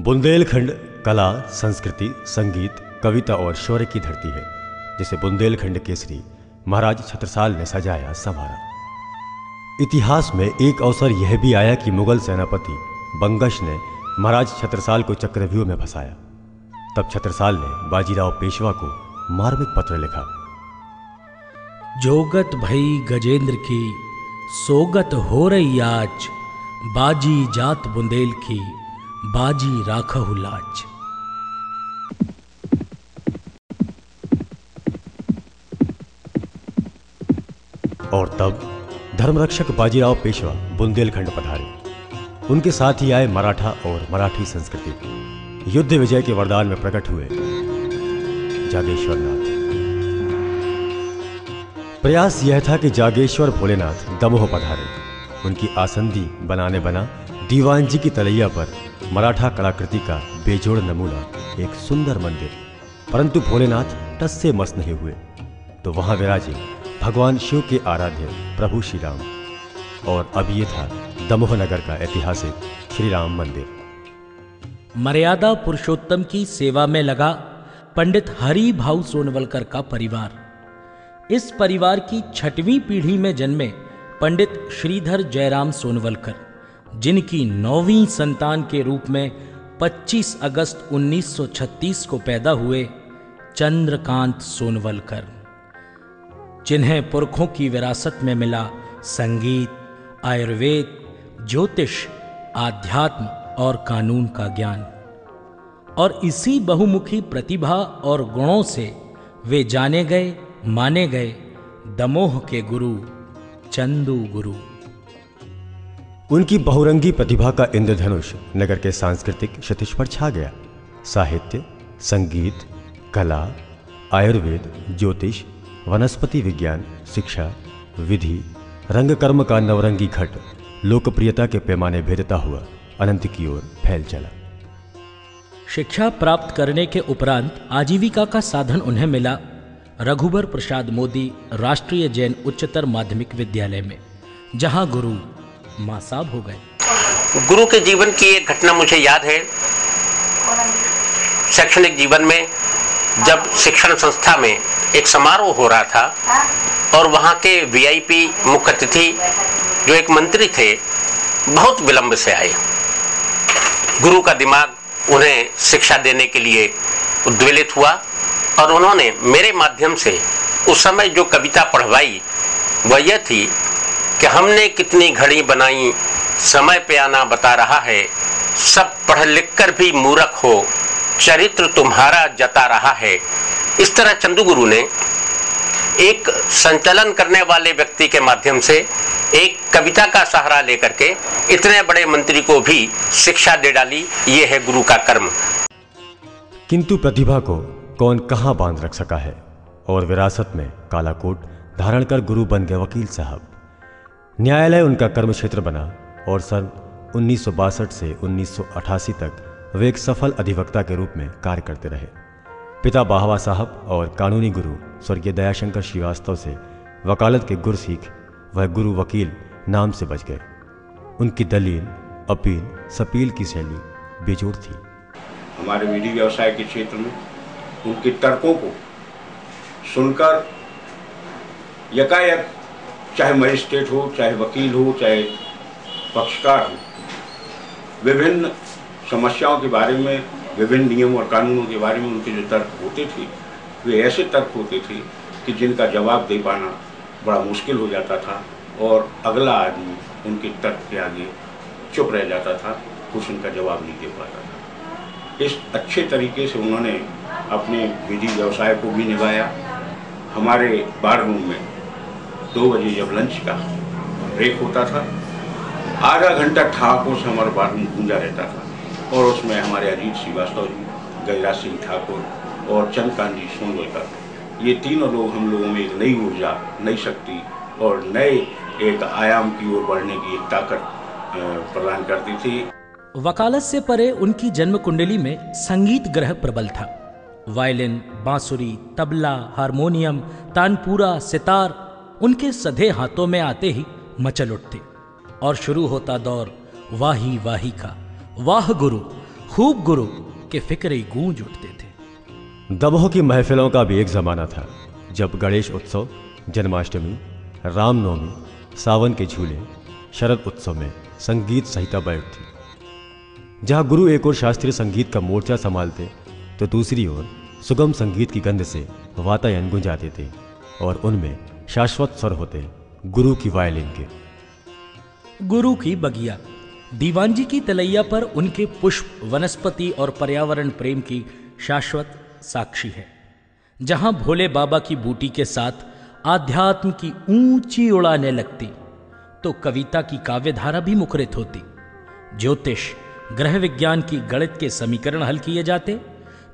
बुंदेलखंड कला, संस्कृति, संगीत, कविता और शौर्य की धरती है, जिसे बुंदेलखंड केसरी महाराज छत्रसाल ने सजाया संवारा। इतिहास में एक अवसर यह भी आया कि मुगल सेनापति बंगश ने महाराज छत्रसाल को चक्रव्यूह में फंसाया। तब छत्रसाल ने बाजीराव पेशवा को मार्मिक पत्र लिखा। जोगत भई गजेंद्र की, सोगत हो रही आज, बाजी जात बुंदेल की, बाजी राखहु लाज। और तब धर्मरक्षक बाजीराव पेशवा बुंदेलखंड पधारे। उनके साथ ही आए मराठा और मराठी संस्कृति। युद्ध विजय के वरदान में प्रकट हुए जागेश्वर नाथ। प्रयास यह था कि जागेश्वर भोलेनाथ दमोह पधारे। उनकी आसंदी बनाने बना दीवान जी की तलैया पर मराठा कलाकृति का बेजोड़ नमूना एक सुंदर मंदिर। परंतु भोलेनाथ टस से मस नहीं हुए, तो वहां विराजे भगवान शिव के आराध्य प्रभु श्री राम। और अब ये था दमोह नगर का ऐतिहासिक श्री राम मंदिर। मर्यादा पुरुषोत्तम की सेवा में लगा पंडित हरि भाऊ सोनवलकर का परिवार। इस परिवार की 6वीं पीढ़ी में जन्मे पंडित श्रीधर जयराम सोनवलकर, जिनकी 9वीं संतान के रूप में 25 अगस्त 1936 को पैदा हुए चंद्रकांत सोनवलकर, जिन्हें पुरखों की विरासत में मिला संगीत, आयुर्वेद, ज्योतिष, आध्यात्म और कानून का ज्ञान। और इसी बहुमुखी प्रतिभा और गुणों से वे जाने गए, माने गए दमोह के गुरु, चंदू गुरु। उनकी बहुरंगी प्रतिभा का इंद्रधनुष नगर के सांस्कृतिक क्षितिज पर छा गया। साहित्य, संगीत, कला, आयुर्वेद, ज्योतिष, वनस्पति विज्ञान, शिक्षा, विधि, रंगकर्म का नवरंगी घट लोकप्रियता के पैमाने भेदता हुआ अनंत की ओर फैल चला। शिक्षा प्राप्त करने के उपरांत आजीविका का साधन उन्हें मिला रघुबर प्रसाद मोदी राष्ट्रीय जैन उच्चतर माध्यमिक विद्यालय में, जहां गुरु मां साहब हो गए। गुरु के जीवन की एक घटना मुझे याद है। शैक्षणिक जीवन में जब शिक्षण संस्था में एक समारोह हो रहा था और वहाँ के वीआईपी मुख्य अतिथि जो एक मंत्री थे बहुत विलंब से आए। गुरु का दिमाग उन्हें शिक्षा देने के लिए उद्वेलित हुआ और उन्होंने मेरे माध्यम से उस समय जो कविता पढ़वाई वह यह थी कि हमने कितनी घड़ी बनाई, समय पे आना बता रहा है, सब पढ़ लिख कर भी मूर्ख हो, चरित्र तुम्हारा जता रहा है। इस तरह चंदू गुरु ने एक संचालन करने वाले व्यक्ति के माध्यम से एक कविता का सहारा लेकर के इतने बड़े मंत्री को भी शिक्षा दे डाली। ये है गुरु का कर्म। किंतु प्रतिभा को कौन कहां बांध रख सका है, और विरासत में काला कोट धारण कर गुरु बन गए वकील साहब। न्यायालय उनका कर्म क्षेत्र बना और सन 1962 से 1988 तक वे एक सफल अधिवक्ता के रूप में कार्य करते रहे। पिता बाहवा साहब और कानूनी गुरु स्वर्गीय दयाशंकर श्रीवास्तव से वकालत के गुर सीख वह गुरु वकील नाम से बच गए। उनकी दलील, अपील, सपील की शैली बेजोड़ थी। हमारे विधि व्यवसाय के क्षेत्र में उनके तर्कों को सुनकर यकायक, चाहे मजिस्ट्रेट हो, चाहे वकील हो, चाहे पक्षकार हो, विभिन्न समस्याओं के बारे में, विभिन्न नियमों और कानूनों के बारे में उनके जो तर्क होते थे वे ऐसे तर्क होते थे कि जिनका जवाब दे पाना बड़ा मुश्किल हो जाता था और अगला आदमी उनके तर्क के आगे चुप रह जाता था, कुछ उनका जवाब नहीं दे पाता था। इस अच्छे तरीके से उन्होंने अपने विधि व्यवसाय को भी निभाया। हमारे बार रूम में 2 बजे जब लंच का ब्रेक होता था, आधा घंटा ठाकुर से हमारा बार रूम गूंजा रहता था और उसमें हमारे अजीत श्रीवास्तव जी, गैराज सिंह ठाकुर और चंद्रकांत जी सोनवलकर, ये तीनों लोग हम लोगों में एक नई ऊर्जा, नई शक्ति और नए एक आयाम की ओर बढ़ने की एक ताकत प्रदान करती थी। वकालत से परे उनकी जन्म कुंडली में संगीत ग्रह प्रबल था। वायलिन, बांसुरी, तबला, हारमोनियम, तानपूरा, सितार उनके सधे हाथों में आते ही मचल उठते और शुरू होता दौर वाही वाही का। वाह गुरु, खूब गुरु के फिक्रे गूंज उठते थे। दमोह की महफिलों का भी एक जमाना था जब गणेश उत्सव, जन्माष्टमी, रामनवमी, सावन के झूले, शरद उत्सव में संगीत संहिता बैठती। जहां गुरु एक ओर शास्त्रीय संगीत का मोर्चा संभालते तो दूसरी ओर सुगम संगीत की गंध से वातायन गुंजाते थे और उनमें शाश्वत स्वर होते गुरु की वायलिन के। गुरु की बगिया दीवान जी की तलैया पर उनके पुष्प, वनस्पति और पर्यावरण प्रेम की शाश्वत साक्षी है। जहां भोले बाबा की बूटी के साथ आध्यात्म की ऊंची उड़ाने लगती तो कविता की काव्यधारा भी मुखरित होती। ज्योतिष, ग्रह विज्ञान की गणित के समीकरण हल किए जाते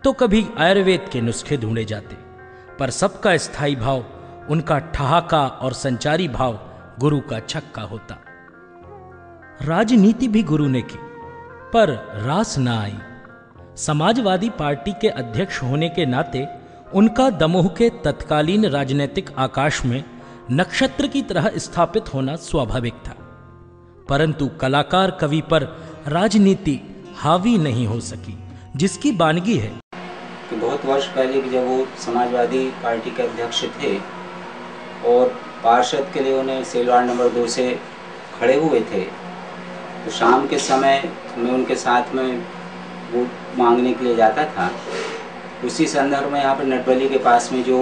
तो कभी आयुर्वेद के नुस्खे ढूंढे जाते, पर सबका स्थायी भाव, उनका ठहाका और संचारी भाव गुरु का छक्का होता। राजनीति भी गुरु ने की, पर रास ना आई। समाजवादी पार्टी के अध्यक्ष होने के नाते उनका दमोह के तत्कालीन राजनीतिक आकाश में नक्षत्र की तरह स्थापित होना स्वाभाविक था, परंतु कलाकार कवि पर राजनीति हावी नहीं हो सकी, जिसकी बानगी है कि बहुत वर्ष पहले जब वो समाजवादी पार्टी के अध्यक्ष थे और पार्षद के लिए उन्हें सेलवाड़ नंबर 2 से खड़े हुए थे, तो शाम के समय मैं उनके साथ में वोट मांगने के लिए जाता था। उसी संदर्भ में यहाँ पर नटबली के पास में जो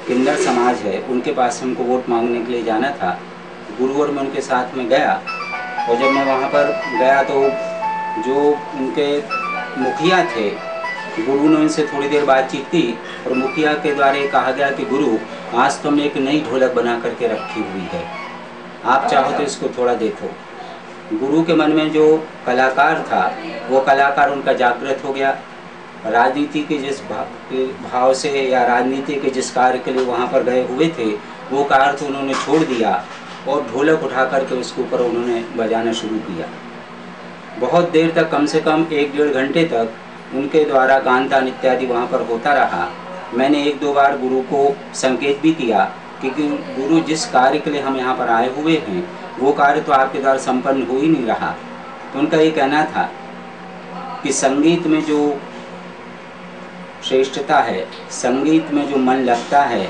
किन्नर समाज है उनके पास हमको वोट मांगने के लिए जाना था। गुरु और मैं उनके साथ में गया और जब मैं वहाँ पर गया तो जो उनके मुखिया थे, गुरु ने उनसे थोड़ी देर बातचीत की और मुखिया के द्वारा कहा गया कि गुरु, आज तो हमने एक नई ढोलक बना करके रखी हुई है, आप चाहो तो इसको थोड़ा देखो। गुरु के मन में जो कलाकार था वो कलाकार उनका जागृत हो गया। राजनीति के जिस भाव से या राजनीति के जिस कार्य के लिए वहाँ पर गए हुए थे वो कार्य तो उन्होंने छोड़ दिया और ढोलक उठा करके उसके ऊपर उन्होंने बजाना शुरू किया। बहुत देर तक, कम से कम 1-1.5 घंटे तक उनके द्वारा गान तान इत्यादि वहाँ पर होता रहा। मैंने 1-2 बार गुरु को संकेत भी किया कि गुरु, जिस कार्य के लिए हम यहाँ पर आए हुए हैं वो कार्य तो आपके द्वारा संपन्न हो ही नहीं रहा। तो उनका ये कहना था कि संगीत में जो श्रेष्ठता है, संगीत में जो मन लगता है,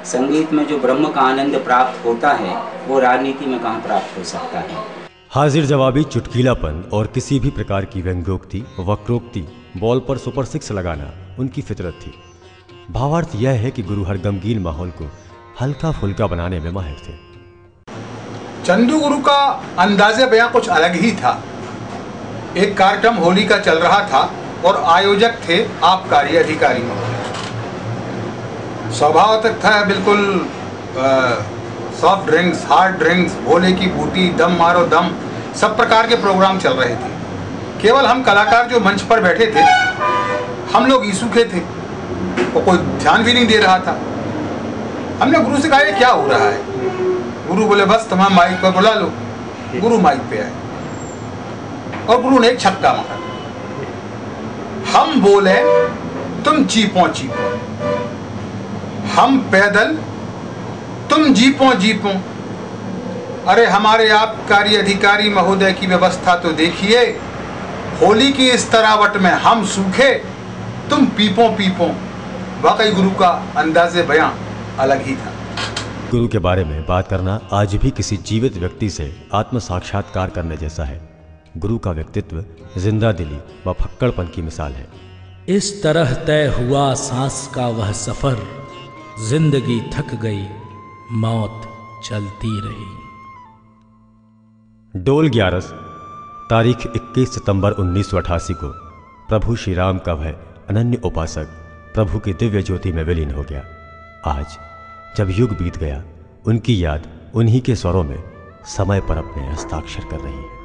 संगीत में जो ब्रह्म का आनंद प्राप्त होता है, वो राजनीति में कहाँ प्राप्त हो सकता है। हाजिर जवाबी, चुटकीलापन और किसी भी प्रकार की व्यंग्योक्ति, वक्रोक्ति, बॉल पर सुपर 6 लगाना उनकी फितरत थी। भावार्थ यह है कि गुरु हर गमगीन माहौल को हल्का फुल्का बनाने में माहिर थे। चंदू गुरु का अंदाज़े बयां कुछ अलग ही था। एक कार्यक्रम होली का चल रहा था और आयोजक थे आबकारी अधिकारी। स्वभाव तक था बिल्कुल सॉफ्ट ड्रिंक्स, हार्ड ड्रिंक्स, भोले की बूटी, दम मारो दम, सब प्रकार के प्रोग्राम चल रहे थे। केवल हम कलाकार जो मंच पर बैठे थे, हम लोग ईसूखे थे और कोई ध्यान भी नहीं दे रहा था। हमने गुरु से कहा ये क्या हो रहा है? गुरु बोले बस तुम्हारा माइक पर बुला लो। गुरु माइक पे आए और गुरु ने एक छक्का मारा। हम बोले तुम चीपो चीपो, हम पैदल तुम जीपो जीपो। अरे हमारे आबकारी अधिकारी महोदय की व्यवस्था तो देखिए, होली की इस तरावट में हम सूखे, तुम पीपो पीपो। वाकई गुरु का अंदाजे बयां अलग ही था। गुरु के बारे में बात करना आज भी किसी जीवित व्यक्ति से आत्म साक्षात्कार करने जैसा है। गुरु का व्यक्तित्व जिंदा दिली व फक्कड़पन की मिसाल है। इस तरह तय हुआ सांस का वह सफर, जिंदगी थक गई, मौत चलती रही। डोल 11 तारीख 21 सितंबर 1988 को प्रभु श्री राम का वह अनन्य उपासक प्रभु की दिव्य ज्योति में विलीन हो गया। आज जब युग बीत गया, उनकी याद उन्हीं के स्वरों में समय पर अपने हस्ताक्षर कर रही है।